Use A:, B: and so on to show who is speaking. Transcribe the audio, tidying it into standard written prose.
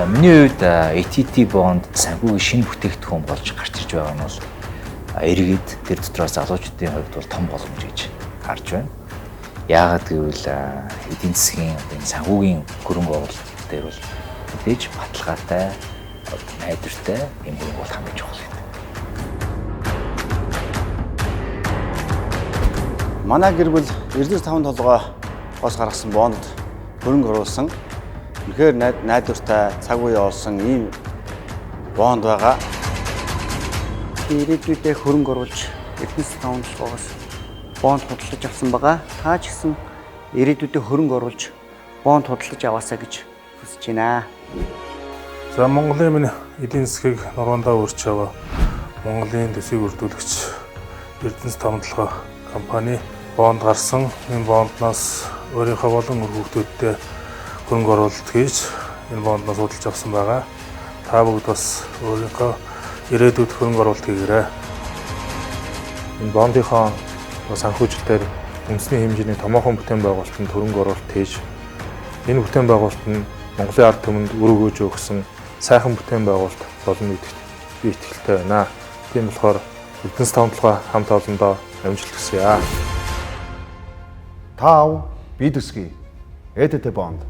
A: За миний хувьд ETT bond санхүүгийн шинэ бүтээгдэхүүн болж гарч ирж байгаа нь бол эргээд тэр дотроос залуучуудын хувьд бол том боломж гэж харж байна. Яагаад гэвэл эдийн засгийн энэ санхүүгийн хөрөнгө оруулалт дээр бол мэдээж баталгаатай, найдвартай юм хөрөнгө бол хамгийн чухал юм.
B: Манай гэр бүл 95 толгоос гаргасан бонд хөрөнгө оруулсан. Үнэхээр найдвартай цаг үе олсон ийм бонд байгаа. Ирээдүйдээ хөрөнгө оруулж Эрдэнэс таван толгоос бонд худалдаж авсан байгаа. Та ч гэсэн ирээдүйдээ хөрөнгө оруулж бонд худалдаж аваасаа гэж хүсэж байна.
C: За Монголын минь эдийн засгийг нуруундаа өрч аваа Монголын төсвийг өрдүүлэгч Эрдэнэс таван толгой компани бонд гарсан. Энэ бонднаас өөрийнхөө болон үр хүүхдүүдтэй хөрөнгө оруулалт хийж энэ бонднаас худалдаж авсан байгаа. Та бүгд бас өөрийнхөө ирээдүйд хөрөнгө оруулалт хийгээрэй. Энэ бондынхоо санхүүжилтээр үндэсний хэмжээний томоохон бүтээн байгуулалтанд хөрөнгө оруулалт хийж энэ бүтээн байгуулалт нь Монголын ард түмэнд үр өгөөж өгсөн сайхан бүтээн байгуулалт болно гэдэгт би итгэлтэй байна. Тийм болохоор Эрдэнэс таван толгой хамт олондоо амжилт хүсье.
D: Тав бид үсгий. ETT bond